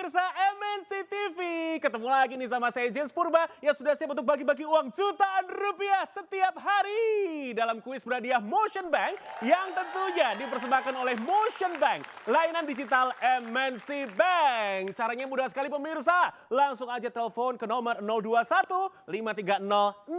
pemirsa MNC TV. Ketemu lagi nih sama saya James Purba yang sudah siap untuk bagi-bagi uang jutaan rupiah setiap hari dalam kuis berhadiah Motion Bank yang tentunya dipersembahkan oleh Motion Bank, layanan digital MNC Bank. Caranya mudah sekali pemirsa, langsung aja telepon ke nomor 021 530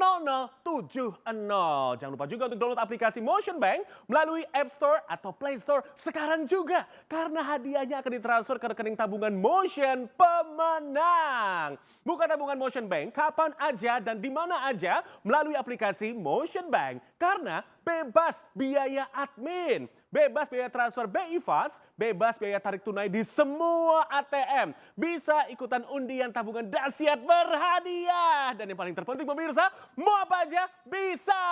0070. Jangan lupa juga untuk download aplikasi Motion Bank melalui App Store atau Play Store sekarang juga, karena hadiahnya akan ditransfer ke rekening tabungan Motion pemenang. Buka tabungan Motion Bank kapan aja dan di mana aja melalui aplikasi Motion Bank, karena bebas biaya admin, bebas biaya transfer BI Fast, bebas biaya tarik tunai di semua ATM. Bisa ikutan undian tabungan dahsyat berhadiah. Dan yang paling terpenting pemirsa, mau apa aja bisa.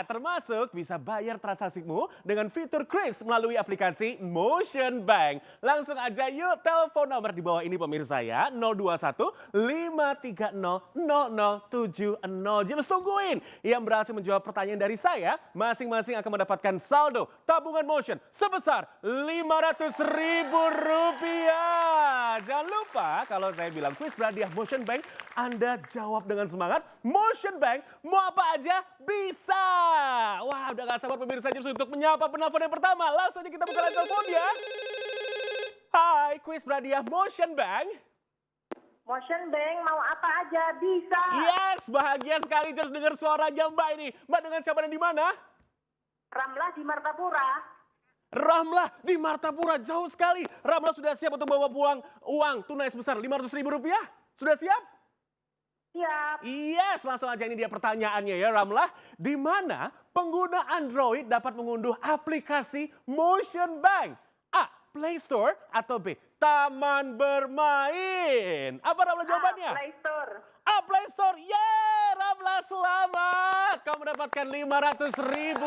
Termasuk bisa bayar transaksimu dengan fitur kris melalui aplikasi Motion Bank. Langsung aja yuk telepon nomor di bawah ini pemirsa ya, 021 530 0070. James tungguin yang berhasil menjawab pertanyaan dari saya, masing-masing akan mendapatkan saldo tabungan Motion sebesar Rp500.000. Jangan lupa kalau saya bilang kuis berhadiah Motion Bank, Anda jawab dengan semangat. Motion Bank mau apa aja bisa. Wah, udah gak sabar pemirsa James untuk menyapa penelpon yang pertama. Langsung aja kita buka line telepon ya. Hai, kuis berhadiah Motion Bank. Motion Bank mau apa aja bisa. Yes, bahagia sekali terus dengar suaranya Mbak ini. Mbak dengan siapa dan di mana? Ramlah di Martapura. Ramlah di Martapura, jauh sekali. Ramlah sudah siap untuk bawa pulang uang tunai sebesar Rp500.000? Sudah siap? Siap. Yes, langsung aja ini dia pertanyaannya ya Ramlah. Di mana pengguna Android dapat mengunduh aplikasi Motion Bank? A. Play Store atau B. Taman bermain? Apa Ramlah jawabannya? Play Store. A. Play Store. Yeah, Ramlah selamat. Kamu mendapatkan Rp500.000.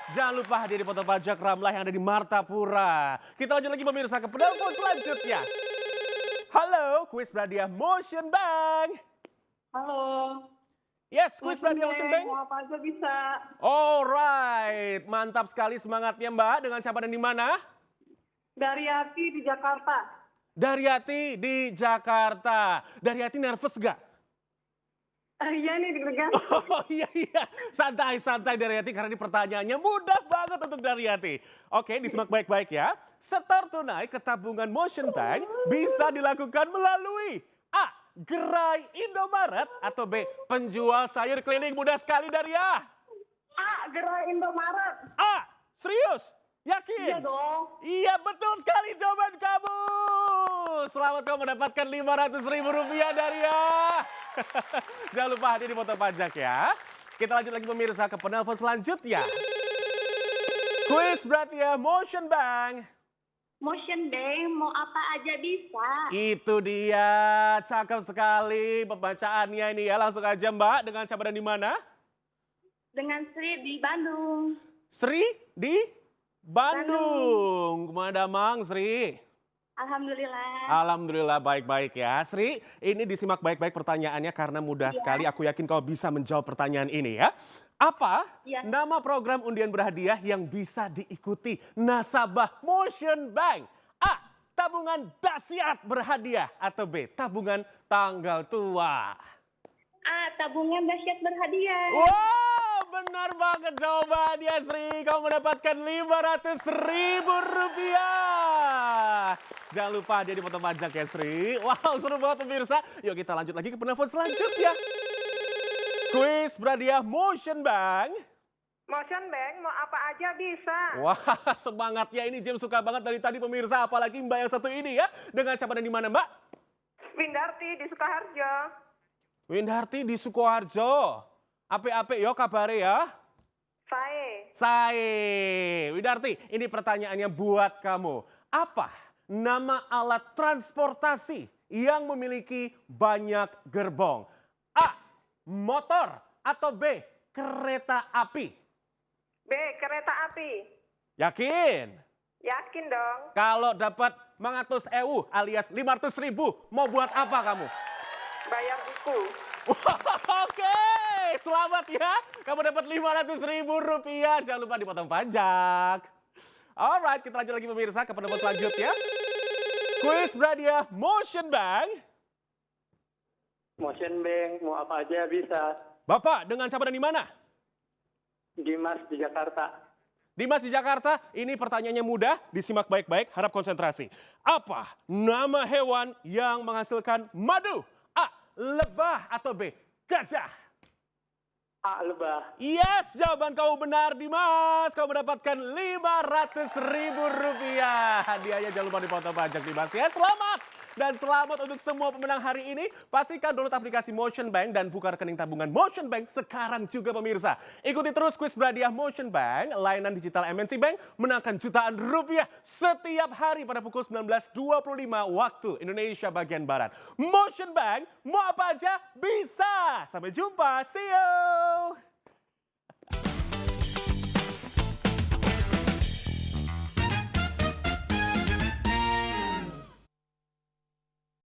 Jangan lupa hadir di foto pajak Ramlah yang ada di Martapura. Kita lanjut lagi pemirsa ke penelpon selanjutnya. Halo, kuis berhadiah Motion Bank. Halo. Yes, kuis berhadiah Motion Bank. Mau apa aja bisa. Alright, mantap sekali semangatnya Mbak. Dengan siapa dan di mana? Daryati di Jakarta. Daryati di Jakarta. Daryati nervous gak? Iya nih deg-degan. Oh iya, santai Daryati karena ini pertanyaannya mudah banget untuk Daryati. Oke, disimak baik-baik ya. Setor tunai ke tabungan Motion Bank bisa dilakukan melalui A. Gerai Indomaret atau B. Penjual sayur keliling. Mudah sekali Darya. A. Gerai Indomaret. A. Serius? Yakin? Iya dong. Iya betul sekali jawaban kamu. Selamat kamu mendapatkan Rp500.000 Darya. Jangan lupa hadir di foto pajak ya. Kita lanjut lagi pemirsa ke penelpon selanjutnya. Kuis berhadiah Motion Bank. Motion Bank mau apa aja bisa. Itu dia, cakep sekali pembacaannya ini ya. Langsung aja Mbak, dengan siapa dan di mana? Dengan Sri di Bandung. Sri di Bandung. Kemana Mang Sri? Alhamdulillah. Alhamdulillah baik-baik ya. Sri, ini disimak baik-baik pertanyaannya karena mudah sekali. Aku yakin kau bisa menjawab pertanyaan ini ya. Apa nama program undian berhadiah yang bisa diikuti nasabah Motion Bank? A. Tabungan dahsyat berhadiah atau B. Tabungan tanggal tua? A. Tabungan dahsyat berhadiah. Wow, benar banget jawabannya Sri. Kamu mendapatkan Rp500.000. Jangan lupa hadir di foto pajak ya Sri. Wow, seru banget pemirsa. Yuk kita lanjut lagi ke penelpon selanjutnya. Kuis berhadiah Motion Bank. Motion Bank mau apa aja bisa. Wah, semangatnya ini James suka banget dari tadi pemirsa. Apalagi Mbak yang satu ini ya. Dengan siapa dan di mana Mbak? Windarti di Sukoharjo. Windarti di Sukoharjo. Ape-ape yo kabare ya. Sae. Windarti, ini pertanyaannya buat kamu. Apa nama alat transportasi yang memiliki banyak gerbong? A. Motor atau B. Kereta api? B. Kereta api. Yakin? Yakin dong. Kalau dapat 100.000 alias 500.000, mau buat apa kamu? Bayar buku. Oke, selamat ya. Kamu dapat Rp500.000. Jangan lupa dipotong pajak. Alright, kita lanjut lagi pemirsa ke penelpon selanjutnya. Kuis berhadiah Motion Bank. Motion Bank, mau apa aja bisa. Bapak dengan siapa dan di mana? Dimas di Jakarta. Dimas di Jakarta, ini pertanyaannya mudah, disimak baik-baik, harap konsentrasi. Apa nama hewan yang menghasilkan madu? A. Lebah atau B. Gajah? A. Lebah. Yes, jawaban kau benar Dimas. Kau mendapatkan Rp500.000. Hadiahnya jangan lupa dipotong pajak Dimas ya. Selamat! Dan selamat untuk semua pemenang hari ini. Pastikan download aplikasi Motion Bank dan buka rekening tabungan Motion Bank sekarang juga pemirsa. Ikuti terus kuis berhadiah Motion Bank, layanan digital MNC Bank, menangkan jutaan rupiah setiap hari pada pukul 19.25 waktu Indonesia bagian Barat. Motion Bank, mau apa aja bisa. Sampai jumpa, see you!